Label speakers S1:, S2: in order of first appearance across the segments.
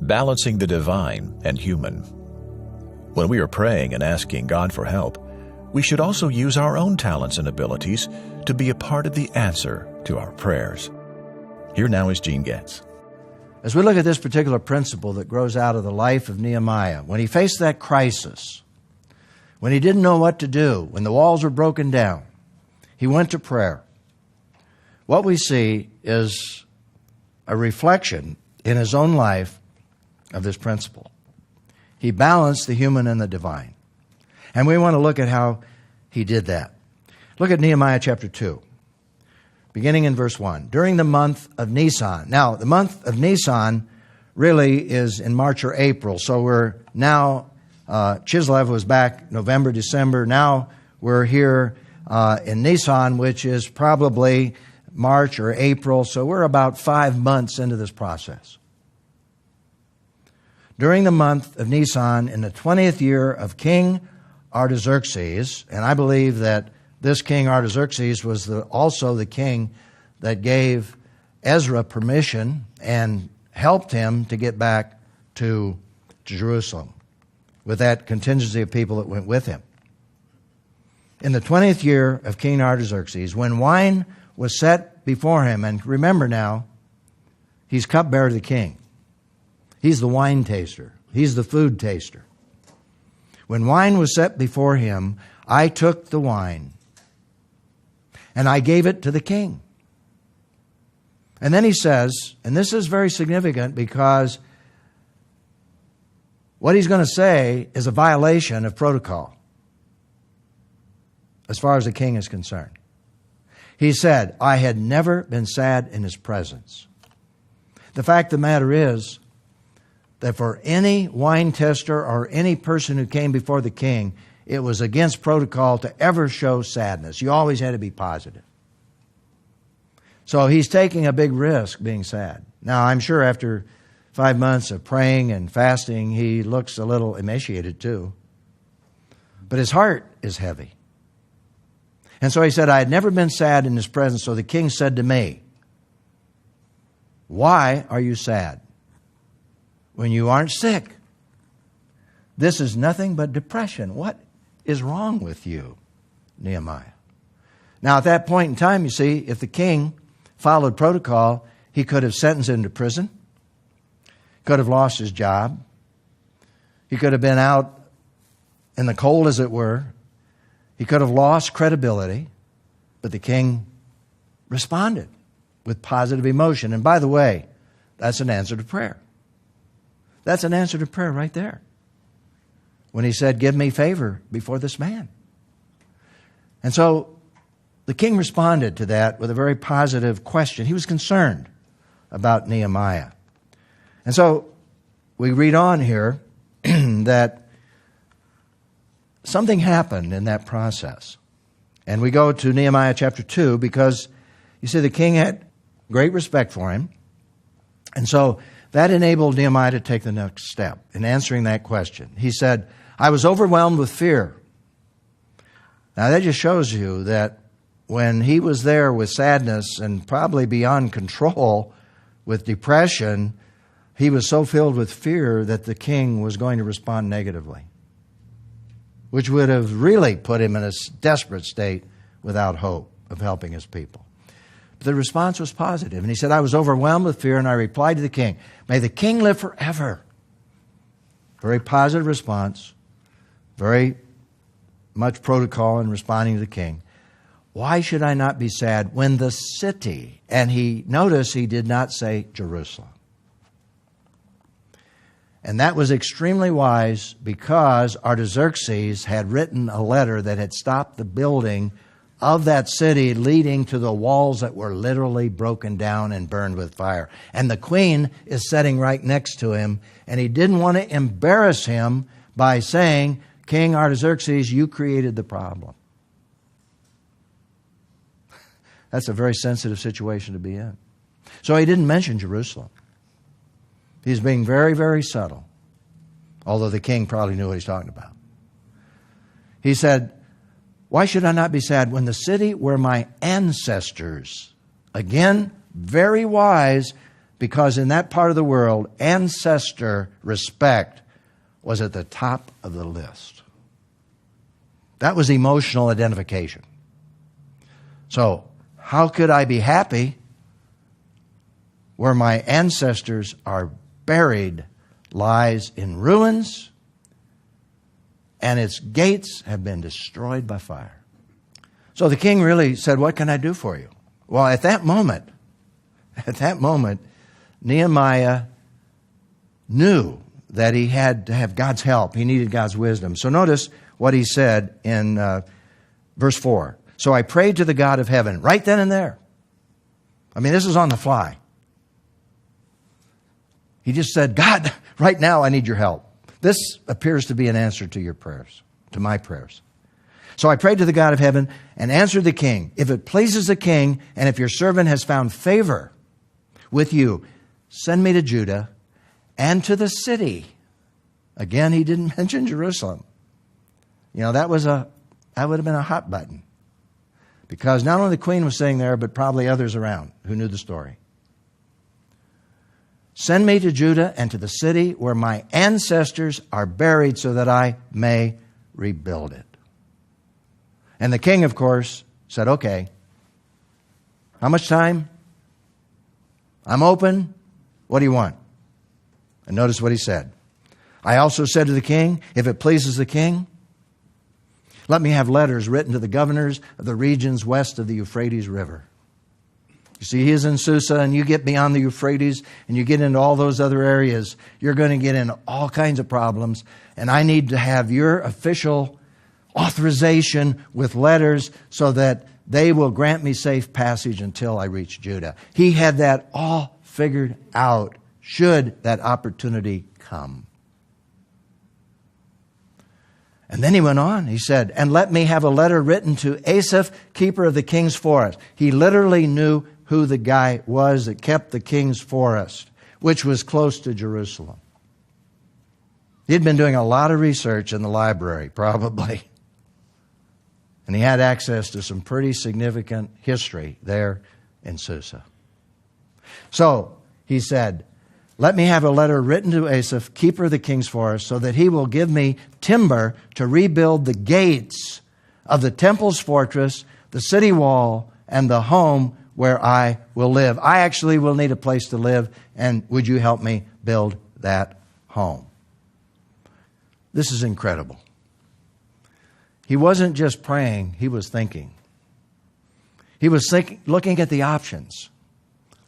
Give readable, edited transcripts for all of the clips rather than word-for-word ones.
S1: balancing the divine and human. When we are praying and asking God for help, we should also use our own talents and abilities to be a part of the answer to our prayers. Here now is Gene Getz.
S2: As we look at this particular principle that grows out of the life of Nehemiah, when he faced that crisis, when he didn't know what to do, when the walls were broken down, he went to prayer. What we see is a reflection in his own life of this principle. He balanced the human and the divine. And we want to look at how he did that. Look at Nehemiah chapter 2, beginning in verse 1. During the month of Nisan. Now, the month of Nisan really is in March or April. So we're now, Chislev was back November, December. Now we're here in Nisan, which is probably March or April. So we're about 5 months into this process. During the month of Nisan, in the 20th year of King Artaxerxes, and I believe that this King Artaxerxes was also the king that gave Ezra permission and helped him to get back to Jerusalem with that contingency of people that went with him. In the 20th year of King Artaxerxes, when wine was set before him, and remember now, he's cupbearer to the king. He's the wine taster. He's the food taster. When wine was set before him, I took the wine and I gave it to the king. And then he says, and this is very significant because what he's going to say is a violation of protocol as far as the king is concerned. He said, I had never been sad in his presence. The fact of the matter is that for any wine tester or any person who came before the king, it was against protocol to ever show sadness. You always had to be positive. So he's taking a big risk being sad. Now, I'm sure after 5 months of praying and fasting, he looks a little emaciated too. But his heart is heavy. And so he said, I had never been sad in his presence. So the king said to me, why are you sad when you aren't sick? This is nothing but depression. What is wrong with you, Nehemiah? Now, at that point in time, you see, if the king followed protocol, he could have sentenced him to prison, could have lost his job, he could have been out in the cold, as it were. He could have lost credibility, but the king responded with positive emotion. And by the way, that's an answer to prayer. That's an answer to prayer right there. When he said, give me favor before this man. And so the king responded to that with a very positive question. He was concerned about Nehemiah. And so we read on here that something happened in that process. And we go to Nehemiah chapter 2 because, you see, the king had great respect for him. And so that enabled Nehemiah to take the next step in answering that question. He said, I was overwhelmed with fear. Now that just shows you that when he was there with sadness and probably beyond control with depression, he was so filled with fear that the king was going to respond negatively, which would have really put him in a desperate state without hope of helping his people. But the response was positive. And he said, I was overwhelmed with fear, and I replied to the king, may the king live forever. Very positive response, very much protocol in responding to the king. Why should I not be sad when the city, and notice he did not say Jerusalem. And that was extremely wise because Artaxerxes had written a letter that had stopped the building of that city, leading to the walls that were literally broken down and burned with fire. And the queen is sitting right next to him, and he didn't want to embarrass him by saying, King Artaxerxes, you created the problem. That's a very sensitive situation to be in. So he didn't mention Jerusalem. He's being very, very subtle, although the king probably knew what he's talking about. He said, why should I not be sad when the city where my ancestors, again, very wise because in that part of the world, ancestor respect was at the top of the list. That was emotional identification. So, how could I be happy where my ancestors are buried, lies in ruins, and its gates have been destroyed by fire? So the king really said, what can I do for you? Well, at that moment, Nehemiah knew that he had to have God's help. He needed God's wisdom. So notice what he said in verse 4. So I prayed to the God of heaven right then and there. I mean, this is on the fly. He just said, God, right now I need your help. This appears to be an answer to your prayers, to my prayers. So I prayed to the God of heaven and answered the king. If it pleases the king, and if your servant has found favor with you, send me to Judah and to the city. Again, he didn't mention Jerusalem. You know, that would have been a hot button. Because not only the queen was staying there, but probably others around who knew the story. Send me to Judah and to the city where my ancestors are buried so that I may rebuild it. And the king, of course, said, okay, how much time? I'm open. What do you want? And notice what he said. I also said to the king, if it pleases the king, let me have letters written to the governors of the regions west of the Euphrates River. You see, he is in Susa, and you get beyond the Euphrates, and you get into all those other areas, you're going to get in all kinds of problems, and I need to have your official authorization with letters so that they will grant me safe passage until I reach Judah. He had that all figured out, should that opportunity come. And then he went on. He said, and let me have a letter written to Asaph, keeper of the king's forest. He literally knew who the guy was that kept the king's forest, which was close to Jerusalem. He'd been doing a lot of research in the library, probably. And he had access to some pretty significant history there in Susa. So he said, let me have a letter written to Asaph, keeper of the king's forest, so that he will give me timber to rebuild the gates of the temple's fortress, the city wall, and the home where I will live. I actually will need a place to live, and would you help me build that home? This is incredible. He wasn't just praying, he was thinking. He was looking at the options.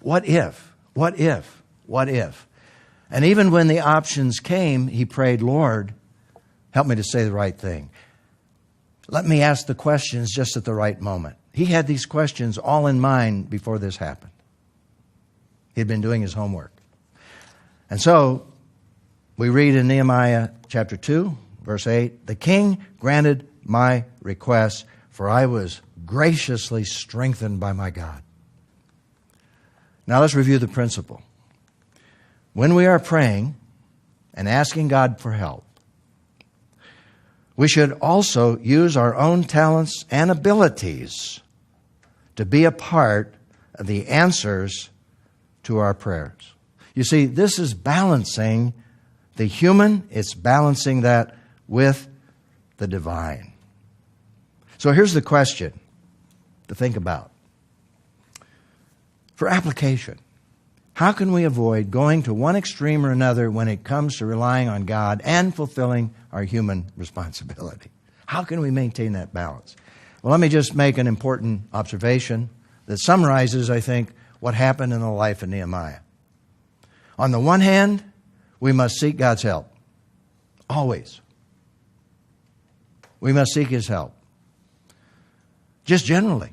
S2: What if? What if? What if? And even when the options came, he prayed, Lord, help me to say the right thing. Let me ask the questions just at the right moment. He had these questions all in mind before this happened. He'd been doing his homework. And so we read in Nehemiah Chapter 2, verse 8, the king granted my request, for I was graciously strengthened by my God. Now let's review the principle. When we are praying and asking God for help, we should also use our own talents and abilities to be a part of the answers to our prayers. You see, this is balancing the human, it's balancing that with the divine. So here's the question to think about. For application, how can we avoid going to one extreme or another when it comes to relying on God and fulfilling our human responsibility? How can we maintain that balance? Well, let me just make an important observation that summarizes, I think, what happened in the life of Nehemiah. On the one hand, we must seek God's help. Always. We must seek His help. Just generally.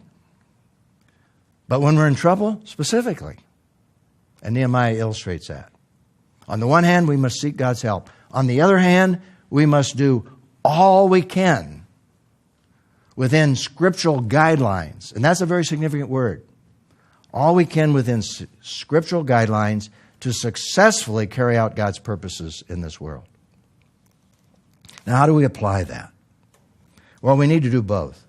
S2: But when we're in trouble, specifically. And Nehemiah illustrates that. On the one hand, we must seek God's help. On the other hand, we must do all we can within scriptural guidelines. And that's a very significant word. All we can within scriptural guidelines to successfully carry out God's purposes in this world. Now, how do we apply that? Well, we need to do both.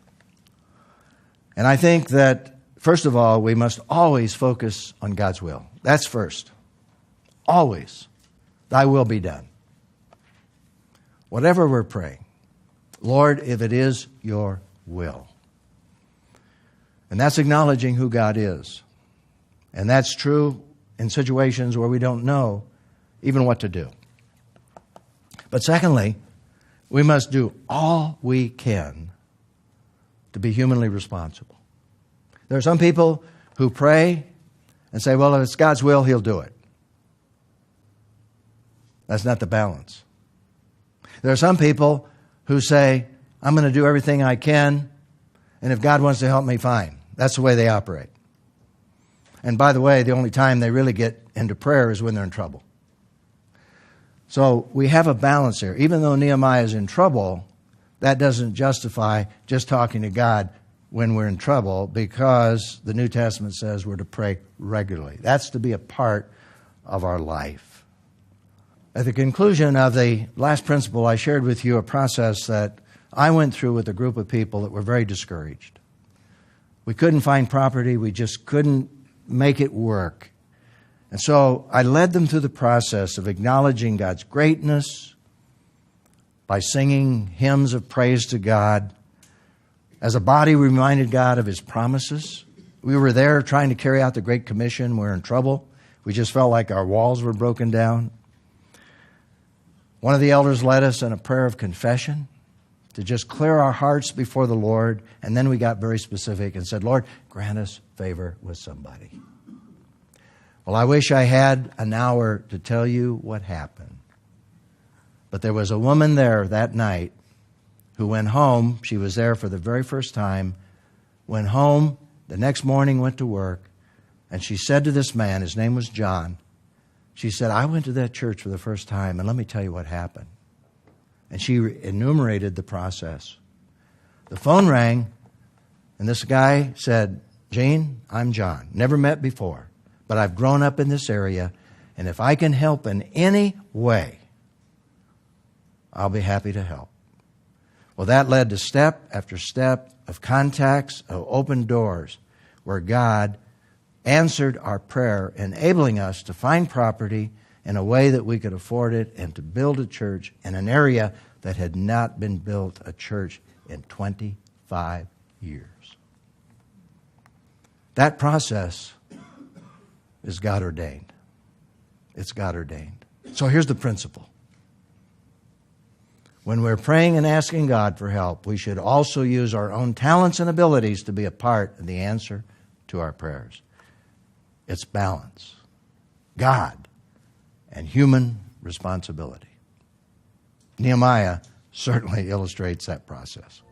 S2: And I think that, first of all, we must always focus on God's will. That's first. always, thy will be done. Whatever we're praying, Lord, if it is your will. And that's acknowledging who God is. And that's true in situations where we don't know even what to do. But secondly, we must do all we can to be humanly responsible. There are some people who pray and say, well, if it's God's will, He'll do it. That's not the balance. There are some people who say, I'm going to do everything I can, and if God wants to help me, fine. That's the way they operate. And by the way, the only time they really get into prayer is when they're in trouble. So we have a balance here. Even though Nehemiah is in trouble, that doesn't justify just talking to God when we're in trouble, because the New Testament says we're to pray regularly. That's to be a part of our life. At the conclusion of the last principle, I shared with you a process that I went through with a group of people that were very discouraged. We couldn't find property. We just couldn't make it work. And so I led them through the process of acknowledging God's greatness by singing hymns of praise to God. As a body, we reminded God of His promises. We were there trying to carry out the Great Commission. We were in trouble. We just felt like our walls were broken down. One of the elders led us in a prayer of confession to just clear our hearts before the Lord. And then we got very specific and said, Lord, grant us favor with somebody. Well, I wish I had an hour to tell you what happened. But there was a woman there that night who went home. She was there for the very first time, went home, the next morning went to work, and she said to this man, his name was John, she said, I went to that church for the first time, and let me tell you what happened. And she enumerated the process. The phone rang, and this guy said, Gene, I'm John. Never met before, but I've grown up in this area, and if I can help in any way, I'll be happy to help. Well, that led to step after step of contacts, of open doors, where God answered our prayer, enabling us to find property in a way that we could afford it and to build a church in an area that had not been built a church in 25 years. That process is God ordained. It's God ordained. So here's the principle. When we're praying and asking God for help, we should also use our own talents and abilities to be a part of the answer to our prayers. It's balance. God and human responsibility. Nehemiah certainly illustrates that process.